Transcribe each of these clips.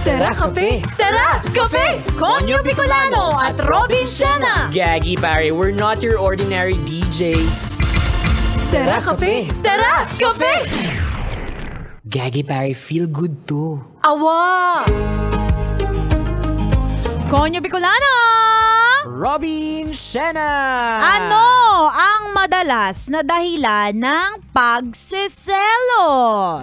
Tara Kape! Tara Kape! Konyo Bicolano at Robin Siena! Gaggy pare, we're not your ordinary DJs. Tara Kape! Tara Kape! Gaggy pare, feel good too. Awa! Konyo Bicolano! Robin Siena! Ano ang madalas na dahilan ng pagsiselos?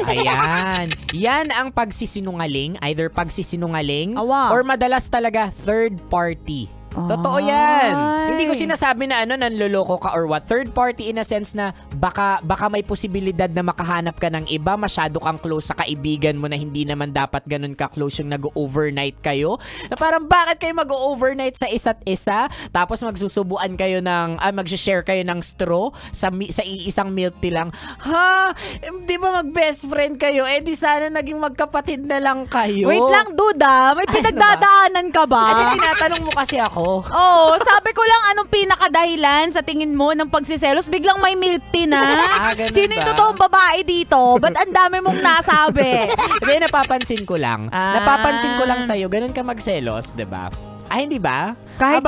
Ayan. Yan ang pagsisinungaling. Either pagsisinungaling Awa. or madalas talaga third party. Totoo yan. Hindi ko sinasabi na nanloloko ka or what. Third party in a sense na baka may posibilidad na makahanap ka ng iba. Masyado kang close sa kaibigan mo na hindi naman dapat ganun ka-close yung nag-overnight kayo. Na parang bakit kayo mag-overnight sa isa't isa? Tapos magsusubuan kayo ng, mag-share kayo ng straw sa iisang milk tea lang. Ha? Di ba mag-best friend kayo? Eh di sana naging magkapatid na lang kayo. Wait lang, duda. May pinagdadaanan ka ba? Tinatanong mo kasi ako. Oo, sabi ko lang anong pinakadahilan sa tingin mo ng pagsiselos. Biglang may milk tea na. Sino yung totoong babae dito? Ba't ang dami mong nasabi? Hindi, napapansin ko lang. Napapansin ko lang sa'yo. Ganun ka magselos, diba? Ay, hindi ba? Kahit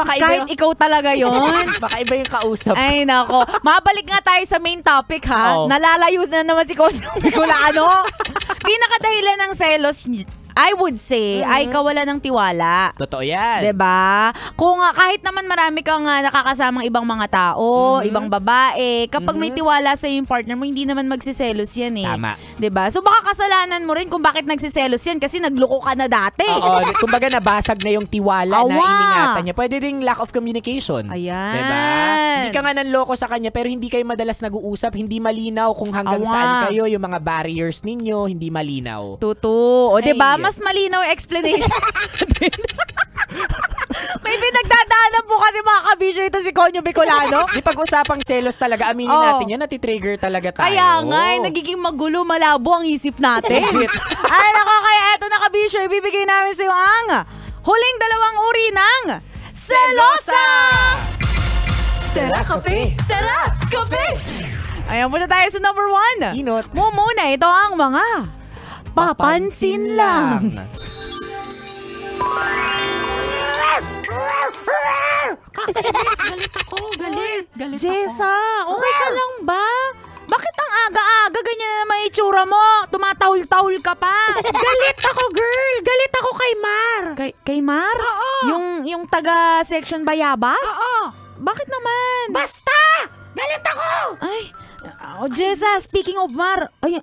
ikaw talaga yon. Baka iba yung kausap. Ay, nako. Mabalik nga tayo sa main topic, ha? Oh. Nalalayo na naman si Konyo Bicolano. Pinakadahilan ng selos, I would say, ay kawalan ng tiwala. Totoo yan. Diba? Kung kahit naman marami kang nakakasamang ibang mga tao, ibang babae, kapag may tiwala sa yung partner mo, hindi naman magsiselos yan eh. Tama. Diba? So baka kasalanan mo rin kung bakit nagsiselos yan kasi nagloko ka na dati. Oo. Kumbaga nabasag na yung tiwala na iningatan niya. Pwede ding lack of communication. Ayan. Diba? Hindi ka nga nanloko sa kanya pero hindi kayo madalas nag-uusap. Hindi malinaw kung hanggang saan kayo. Yung mga barriers ninyo, hindi malinaw. Totoo. O Ay. diba? Mas malinaw yung explanation. May pinagdadaanan po kasi mga kabisyo ito si Konyo Bicolano. Di pag-usapang selos talaga, aminin natin yan, natitrigger talaga tayo. Kaya nga, nagiging magulo, malabo ang isip natin. Legit. Ay, nako, kaya eto na kabisyo, ibibigay namin sa iyo ang huling dalawang uri ng selosa! Tara Kape! Tara Kape! Ayan, muna tayo sa number 1. Inot. Muna, ito ang mga papansin lang. Galit ako. Galit Jessa, okay ka lang ba? Bakit ang aga-aga ganyan na naman itsura mo? Tumatahol-tahol ka pa. Galit ako, girl. Galit ako kay Mar. Kay Mar? Oo. Yung taga-section Bayabas? Oo. Bakit naman? Basta! Galit ako! Ay, Jessa, speaking of Mar, ay,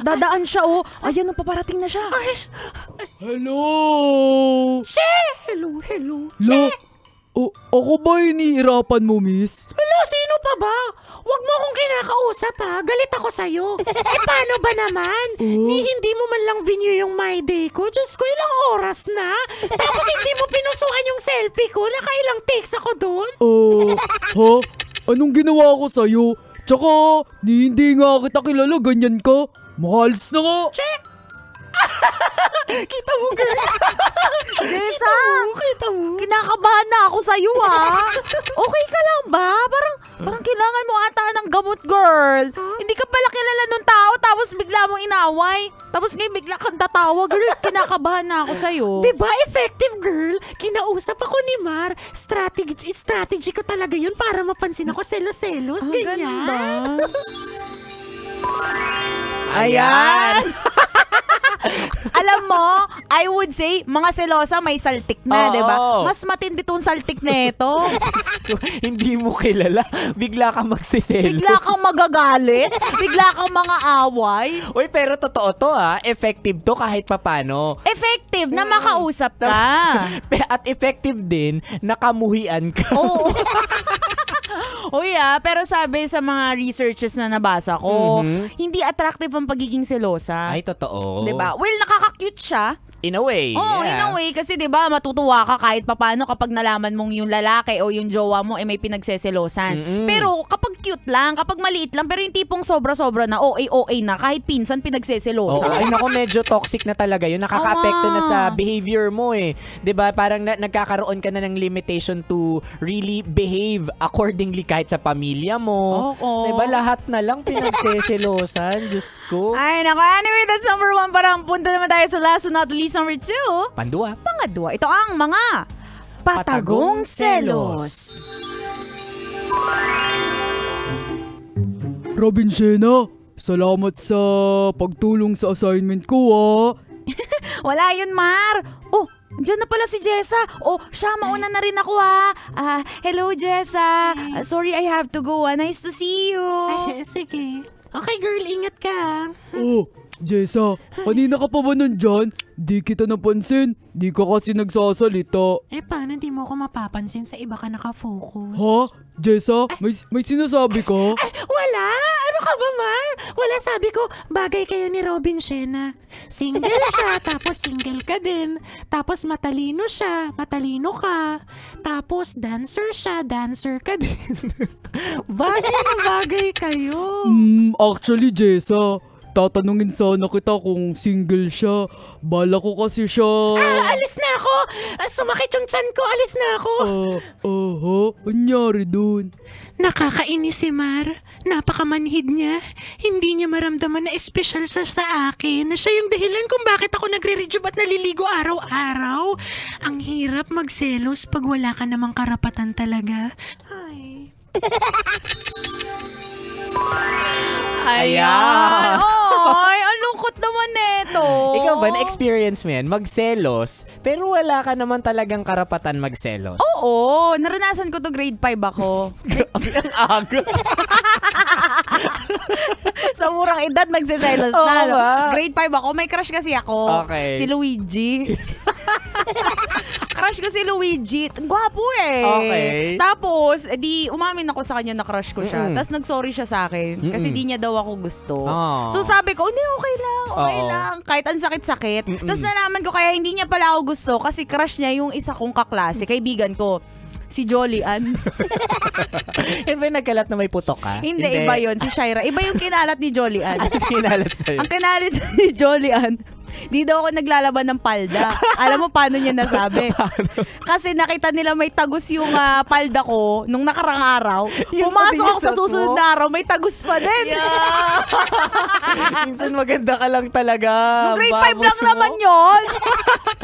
dadaan siya Ayan, paparating na siya. Hello! Hello. Lo, ako ba hinihirapan mo, miss? Hello, sino pa ba? Huwag mo akong kinakausap ha. Galit ako sa'yo. Paano ba naman? Hindi mo man lang vinyo yung my day ko. Diyos ko, ilang oras na. Tapos hindi mo pinusuan yung selfie ko. Nakailang takes ako doon. Ha? Anong ginawa ko sa'yo? Tsaka, hindi nga kita kilala, ganyan ka. Makalis na nga. Kita mo, girl. Jessa, Kita mo. kinakabahan na ako sa'yo Okay ka lang ba? Parang kailangan mo ata ng gamot, girl. Hindi ka pala kilala nung tao, tapos bigla mong inaway. Tapos ngayon bigla kang tatawa, girl. Kinakabahan na ako sa'yo. Diba, effective, girl? Kinausap ako ni Mar. Strategy ko talaga yun para mapansin ako selos-selos. Ganyan. Ganda. Ayan. Alam mo, I would say, mga selosa may saltik na, Oo. di ba? Mas matindi tong saltik na ito. Hindi mo kilala. Bigla ka magsiselos. Bigla kang magagalit. Bigla kang mga away. Uy, pero totoo to effective to kahit papano. Effective na makausap ka. At effective din, nakamuhian ka. Oo. Uy pero sabi sa mga researches na nabasa ko, hindi attractive ang pagiging selosa. Ay, totoo. Diba? Well, nakaka-cute siya. In a way. Oo, in a way. Kasi diba, matutuwa ka kahit papano kapag nalaman mong yung lalaki o yung jowa mo may pinagseselosan. Pero kapag cute lang, kapag maliit lang, pero yung tipong sobra-sobra na, OA na, kahit pinsan pinagseselosa. Ay, naku, medyo toxic na talaga yun. Nakaka-apekto na sa behavior mo Diba? Parang nagkakaroon ka na ng limitation to really behave accordingly kahit sa pamilya mo. Oo. Diba? Lahat na lang pinagseselosan. Diyos ko. Ay, nako. Anyway, that's number 1. Parang punta naman tayo sa last but not least. Choice number 2. Pandua. Pangadwa, ito ang mga patagong selos. Robinshena, salamat sa pagtulong sa assignment ko Wala yun, Mar. Oh, dyan na pala si Jessa. Oh, siya, mauna na rin ako hello, Jessa. Sorry, I have to go. Nice to see you. Sige. Okay, girl, ingat ka. Oh, Jessa, kanina ka pa ba nandyan? Di kita napansin. Di ka kasi nagsasalita. Paano di mo ako mapapansin sa iba ka nakafocus? Ha? Jessa, may sinasabi ka? Wala! Ano ka ba, Mar? Wala, sabi ko, bagay kayo ni Robinshena. Single siya, tapos single ka din. Tapos matalino siya, matalino ka. Tapos dancer siya, dancer ka din. Bagay na bagay kayo. Actually, Jessa, tatanungin sana kita kung single siya. Bala ko kasi siya. Alis na ako! Sumakit yung tiyan ko, alis na ako! Anyari dun? Nakakainis si Mar. Napakamanhid niya. Hindi niya maramdaman na espesyal sa akin. Na siya yung dahilan kung bakit ako nagre-rejuve at naliligo araw-araw. Ang hirap magselos pag wala ka namang karapatan talaga. Ay. Ayan. Ay, ang lungkot naman neto. Ikaw ba, na-experience mo yan? Magselos, pero wala ka naman talagang karapatan magselos. Oo, naranasan ko to grade 5 ako. Grabe, ang aga. Sa murang edad, nagsiselos Oo na. No? ba? Grade 5 ako. May crush kasi ako. Okay. Si Luigi. Crush ko si Luigi. Gwapo eh. Okay. Tapos, di umamin ako sa kanya na crush ko siya. Tapos nag-sorry siya sa akin. Kasi di niya daw ako gusto. Oh. So sabi ko, hindi, okay lang. Okay Oo. lang. Kahit ang sakit-sakit. Tapos nalaman ko kaya hindi niya pala ako gusto kasi crush niya yung isa kong kaklase, kaibigan ko. Si Jolly Ann. Yan ba yung nagkalat na may putok ka? Hindi, iba yun. Si Shaira. Iba yung kinalat ni Jolly Ann. Ano sinalat sa'yo? Ang kinalat ni Jolly Ann, di daw ako naglalaban ng palda. Alam mo paano niya nasabi? Kasi nakita nila may tagus yung palda ko nung nakarang araw. Yung Pumasok ako sa mabilis susunod mo? na araw, may tagus pa din. Minsan maganda ka lang talaga. Nung grade 5 Baboy lang mo. naman yun.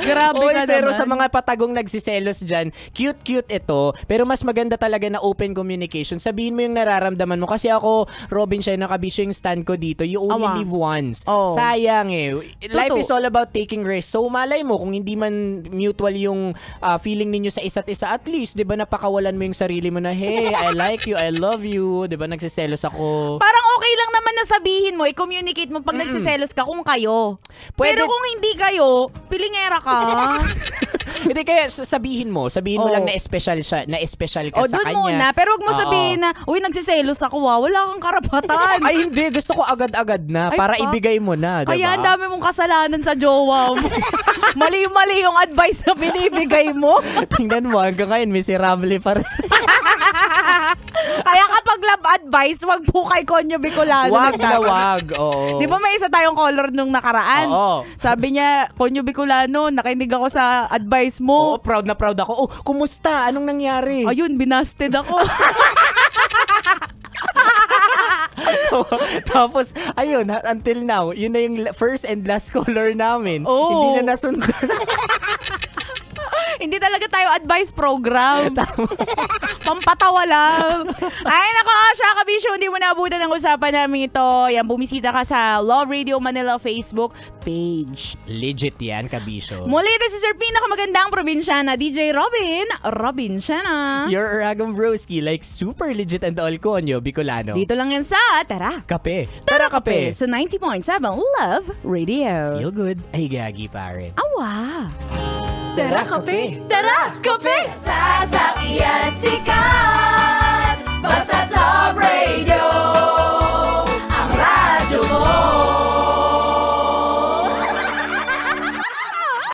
Grabe Oy, ka pero naman. sa mga patagong nagsiselos dyan, cute-cute ito. Pero mas maganda talaga na open communication. Sabihin mo yung nararamdaman mo. Kasi ako, Robin, siya nakabisyo yung stand ko dito. You only Awa. live once. Oh. Sayang eh. Life Totoo. is all about taking risks. So malay mo, kung hindi man mutual yung feeling ninyo sa isa't isa, at least, di ba, napakawalan mo yung sarili mo na, hey, I like you, I love you. Di ba, nagsiselos ako. Parang okay lang naman na sabihin mo, i-communicate mo pag nagsiselos ka kung kayo. Pwede- Pero kung hindi kayo, pilingera ka. Hindi, kaya sabihin mo Oh. lang na special siya, na special ka O, sa dun kanya. muna. Pero huwag mo Oo. sabihin na, uy, nagsiselos ako wala kang karapatan. Ay, hindi. Gusto ko agad-agad na Ay, para pa. ibigay mo na, diba? Kaya ang dami mong kasalanan sa jowa mo. Mali-mali yung advice na binibigay mo. Tingnan mo, hanggang ngayon, miserable pa rin. Kaya kapag love advice, wag po kay Konyo Bicolano. Wag na wag. Oo. Di ba may isa tayong caller nung nakaraan? Oo. Sabi niya, Konyo Bicolano, nakinig ako sa advice Oo, mo. proud na proud ako. Oh, kumusta? Anong nangyari? Ayun, binasted ako. Tapos, ayun, until now, yun na yung first and last caller namin. Oo. Hindi na nasundan. Hindi talaga tayo advice program. Pampatawa lang. Ay, nako, siya kabisyo, hindi mo naabutan ang usapan namin ito. Yan, bumisita ka sa Love Radio Manila Facebook page. Legit yan, kabisyo. Muli, this is your pinakamagandang probinsyana, DJ Robin. Robinsyana. Your Uragam Broski, like super legit and all Konyo Bicolano. Dito lang yan sa Tara. Kape. Tara, kape. Sa 90.7 Love Radio. Feel good. Ay, gagi pa rin. Awa. Tara, kape! Tara, kape! Sasakyan si Ka